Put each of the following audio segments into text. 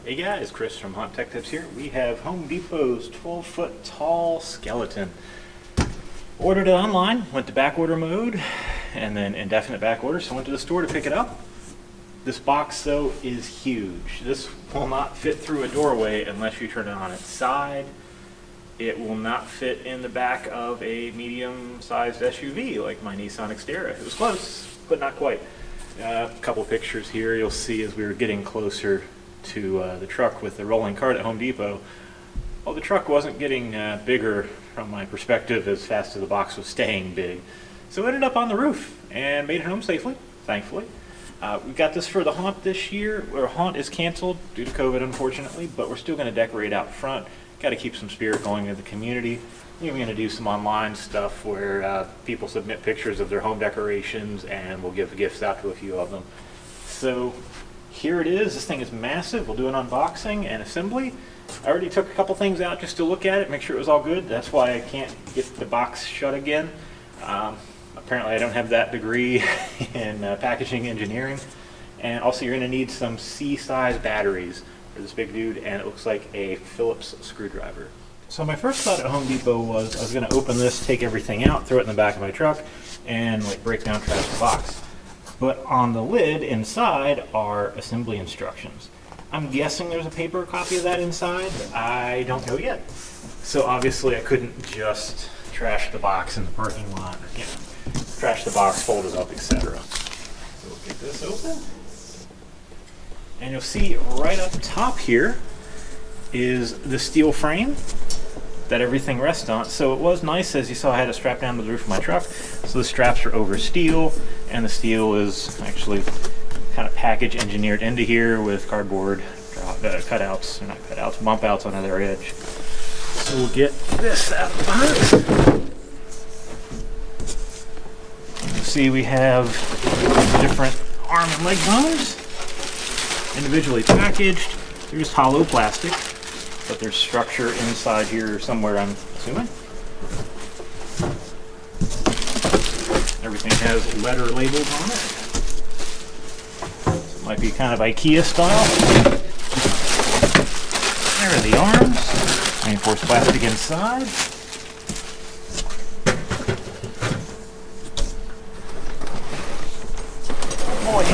Hey guys, Chris from Untitled Chapter here. We have Home Depot's 12-foot tall skeleton. Ordered it online, went to back order mode, and then indefinite back order, so went to the store to pick it up. This box though is huge. This will not fit through a doorway unless you turn it on its side. It will not fit in the back of a medium-sized SUV like my Nissan Xterra. It was close, but not quite. A couple pictures here you'll see as we were getting closer to the truck with the rolling cart at Home Depot. Well, the truck wasn't getting bigger from my perspective as fast as the box was staying big. So it ended up on the roof and made it home safely, thankfully. We got this for the haunt this year. Our haunt is canceled due to COVID, unfortunately, but we're still going to decorate out front. Got to keep some spirit going in the community. We're going to do some online stuff where people submit pictures of their home decorations and we'll give gifts out to a few of them. So here it is. This thing is massive. We'll do an unboxing and assembly. I already took a couple things out just to look at it, make sure it was all good. That's why I can't get the box shut again. Apparently I don't have that degree in packaging engineering. And also you're going to need some C-size batteries for this big dude, and it looks like a Phillips screwdriver. So my first thought at Home Depot was I was going to open this, take everything out, throw it in the back of my truck, and like break down, trash the box. But on the lid inside are assembly instructions. I'm guessing there's a paper copy of that inside. I don't know yet. So obviously I couldn't just trash the box in the parking lot, or, trash the box, fold it up, etc. So we'll get this open. And you'll see right up top here is the steel frame that everything rests on. So it was nice, as you saw, I had it strapped down to the roof of my truck. So the straps are over steel, and the steel is actually kind of package engineered into here with cardboard cutouts, or not cutouts, bump outs on either edge. So we'll get this out of the box. See, we have different arm and leg bones, individually packaged. They're just hollow plastic, but there's structure inside here somewhere, I'm assuming. Everything has letter labels on it. So it might be kind of IKEA style. There are the arms. Reinforced plastic inside. Boy,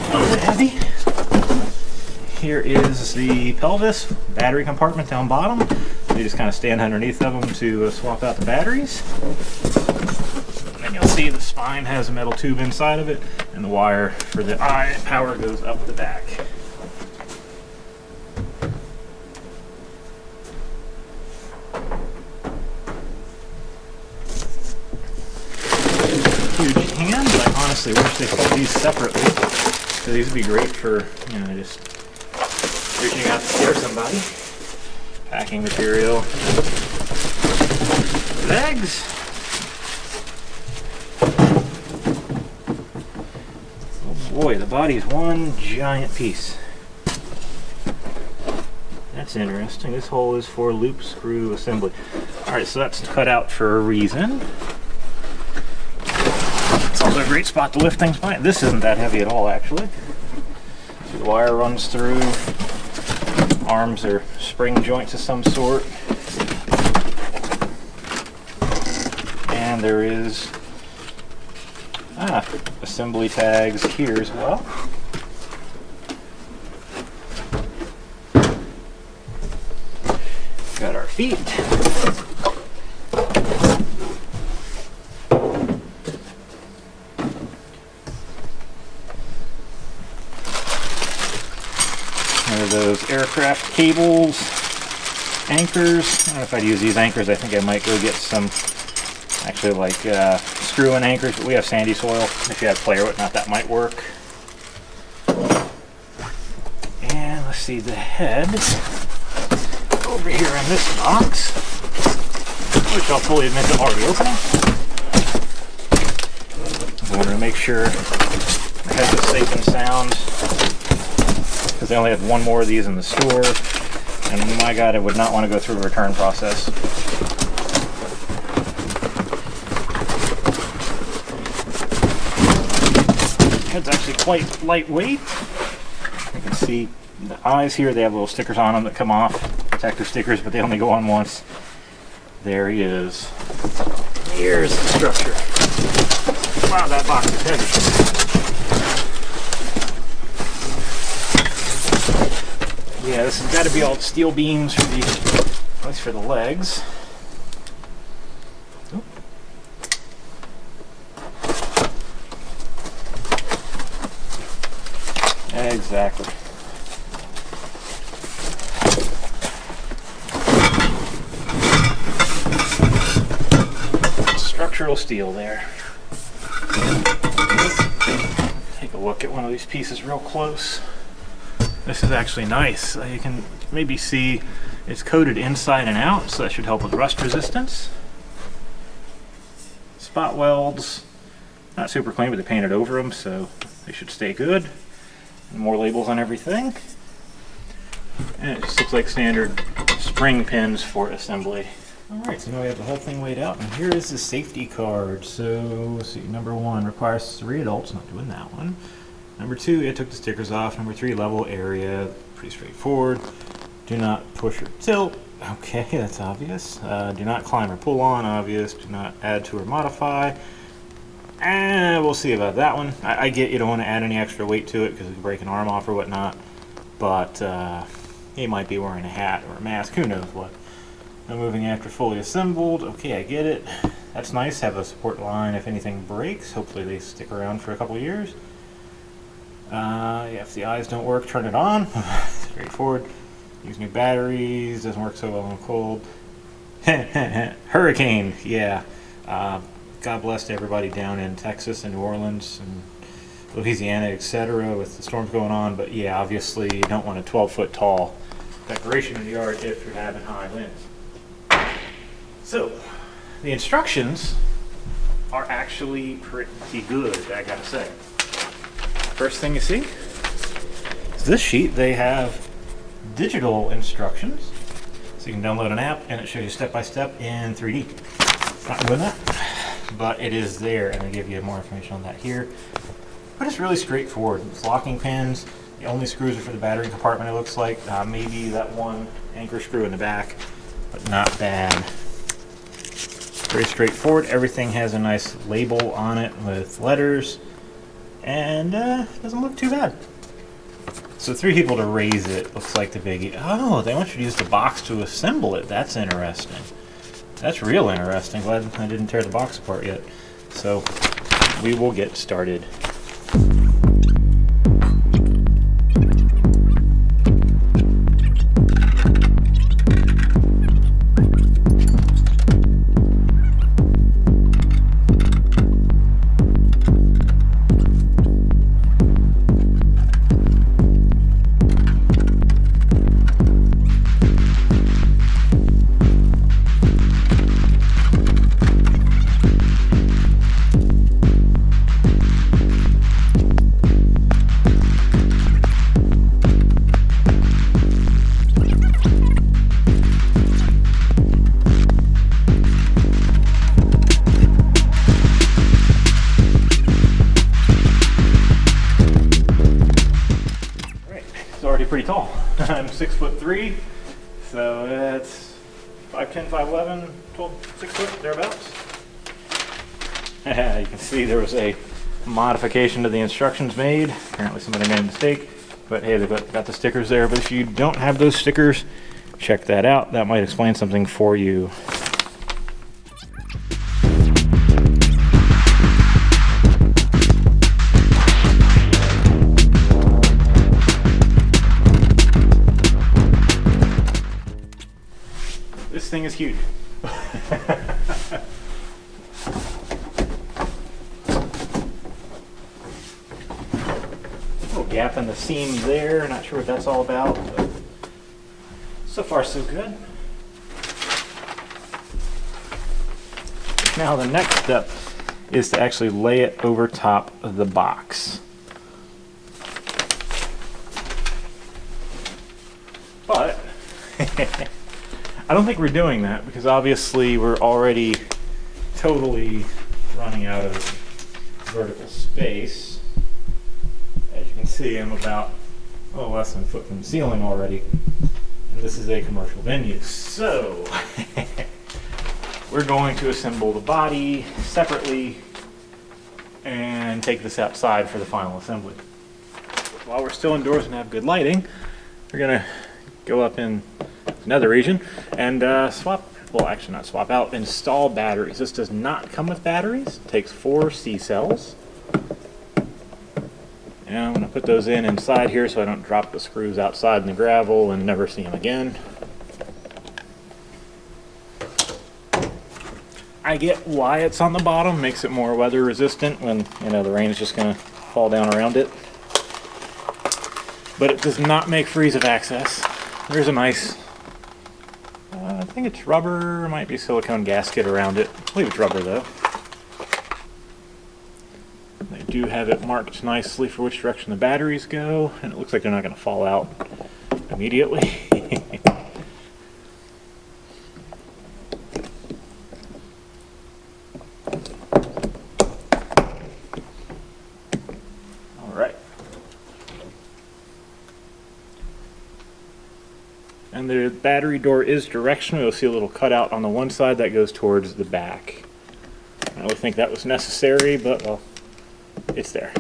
a little bit heavy. Here is the pelvis battery compartment down bottom. You just kind of stand underneath of them to swap out the batteries. And you'll see the spine has a metal tube inside of it, and the wire for the power goes up the back. Huge hands. I honestly wish they sold these separately, because these would be great for, just reaching out to scare somebody. Packing material. Legs. Oh boy, the body's one giant piece. That's interesting. This hole is for loop screw assembly. Alright, so that's cut out for a reason. It's also a great spot to lift things by. This isn't that heavy at all, actually. The wire runs through. Arms are spring joints of some sort. And there is assembly tags here as well. Got our feet. There are those aircraft cables, anchors. I don't know if I'd use these anchors. I think I might go get some, actually like screw-in anchors, but we have sandy soil. If you have clay or whatnot, that might work. And let's see, the head over here in this box, which I'll fully admit I'm already opening. I wanted to make sure the head was safe and sound, because they only have one more of these in the store, and my God, I would not want to go through a return process. Head's actually quite lightweight. You can see The eyes here, they have little stickers on them that come off, protective stickers, but they only go on once. There he is. Here's the structure. Wow, that box is heavy. Yeah, this has got to be all steel beams for the, at least for the legs. Oop. Exactly. Structural steel there. Take a look at one of these pieces real close. This is actually nice. You can maybe see it's coated inside and out, so that should help with rust resistance. Spot welds, not super clean, but they painted over them, so they should stay good. And more labels on everything. And it just looks like standard spring pins for assembly. Alright, so now we have the whole thing laid out, and here is the safety card. So, let's see, number 1 requires 3 adults, not doing that one. Number 2, it took the stickers off. Number 3, level area, pretty straightforward. Do not push or tilt, okay, that's obvious. Do not climb or pull on, obvious. Do not add to or modify. And we'll see about that one. I get you don't want to add any extra weight to it because it could break an arm off or whatnot, but he might be wearing a hat or a mask, who knows what. No moving after fully assembled. Okay, I get it. That's nice. Have a support line if anything breaks. Hopefully they stick around for a couple years. Yeah, if the eyes don't work, turn it on. Straightforward. Use new batteries. Doesn't work so well in cold. Hurricane. Yeah. God bless to everybody down in Texas and New Orleans and Louisiana, etc. with the storms going on. But yeah, obviously you don't want a 12-foot tall decoration in the yard if you're having high winds. So, the instructions are actually pretty good, I gotta say. First thing you see is this sheet. They have digital instructions. So you can download an app and it shows you step by step in 3D. Not doing that, but it is there, and they give you more information on that here. But it's really straightforward. It's locking pins. The only screws are for the battery compartment, it looks like. Maybe that one anchor screw in the back, but not bad. Very straightforward. Everything has a nice label on it with letters, and doesn't look too bad. So 3 people to raise it looks like the biggie. Oh, they want you to use the box to assemble it. That's interesting. That's real interesting. Glad I didn't tear the box apart yet. So we will get started. Pretty tall. I'm 6'3", so that's 5'10", 5'11", 12, 6 foot, thereabouts. You can see there was a modification to the instructions made. Apparently somebody made a mistake, but hey, they've got the stickers there. But if you don't have those stickers, check that out. That might explain something for you. This thing is huge. Little gap in the seam there. Not sure what that's all about, but so far so good. Now the next step is to actually lay it over top of the box. But I don't think we're doing that because obviously we're already totally running out of vertical space. As you can see, I'm about a little less than a foot from the ceiling already. And this is a commercial venue. So, we're going to assemble the body separately and take this outside for the final assembly. While we're still indoors and have good lighting, we're gonna go up in another region and install batteries. This does not come with batteries. It takes 4 C cells. And I'm gonna put those inside here so I don't drop the screws outside in the gravel and never see them again. I get why it's on the bottom, makes it more weather resistant when, the rain is just gonna fall down around it. But it does not make freeze of access. There's a nice, I think it's rubber, might be silicone gasket around it. I believe it's rubber though. They do have it marked nicely for which direction the batteries go, and it looks like they're not gonna fall out immediately. And the battery door is directional. You'll see a little cutout on the one side that goes towards the back. I don't really think that was necessary, but well, it's there.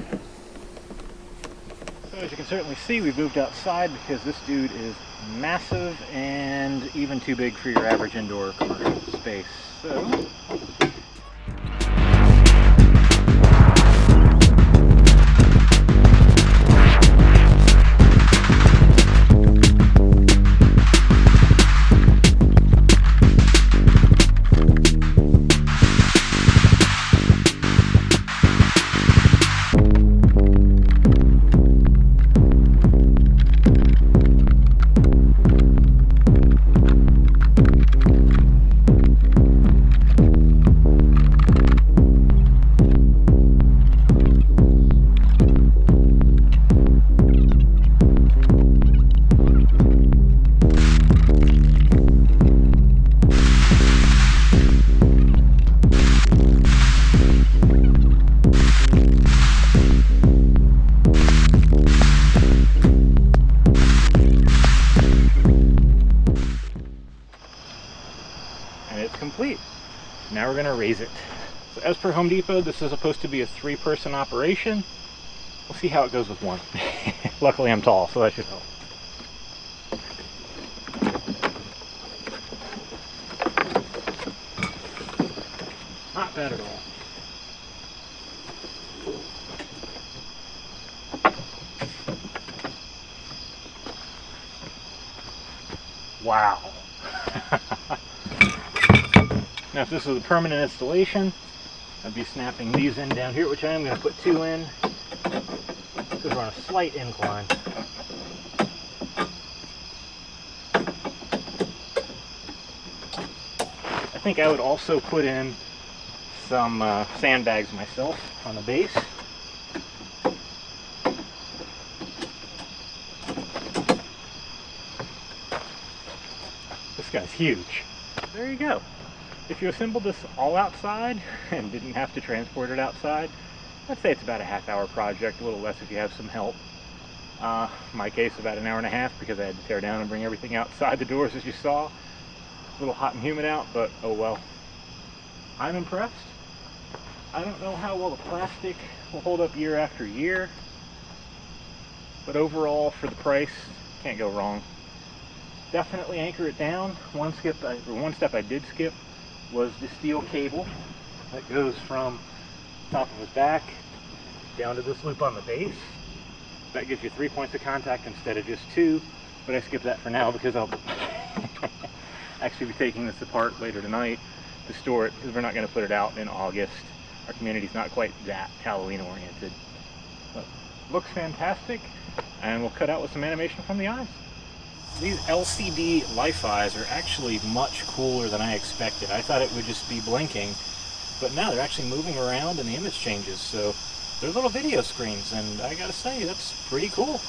So as you can certainly see, we've moved outside because this dude is massive and even too big for your average indoor commercial space. So complete. Now we're going to raise it. So as per Home Depot, this is supposed to be a 3-person operation. We'll see how it goes with one. Luckily I'm tall, so that should help. Not bad at all. Wow. Now if this was a permanent installation, I'd be snapping these in down here, which I am going to put 2 in, because we're on a slight incline. I think I would also put in some sandbags myself on the base. This guy's huge. There you go. If you assembled this all outside and didn't have to transport it outside, I'd say it's about a half-hour project, a little less if you have some help. In my case, about an hour and a half because I had to tear down and bring everything outside the doors, as you saw. A little hot and humid out, but oh well. I'm impressed. I don't know how well the plastic will hold up year after year, but overall, for the price, can't go wrong. Definitely anchor it down. One step I did skip was the steel cable that goes from the top of his back down to this loop on the base. That gives you 3 points of contact instead of just 2, but I skipped that for now because I'll actually be taking this apart later tonight to store it, because we're not going to put it out in August. Our community's not quite that Halloween oriented. But looks fantastic, and we'll cut out with some animation from the eyes. These LCD life eyes are actually much cooler than I expected. I thought it would just be blinking, but now they're actually moving around and the image changes, so they're little video screens, and I gotta say, that's pretty cool.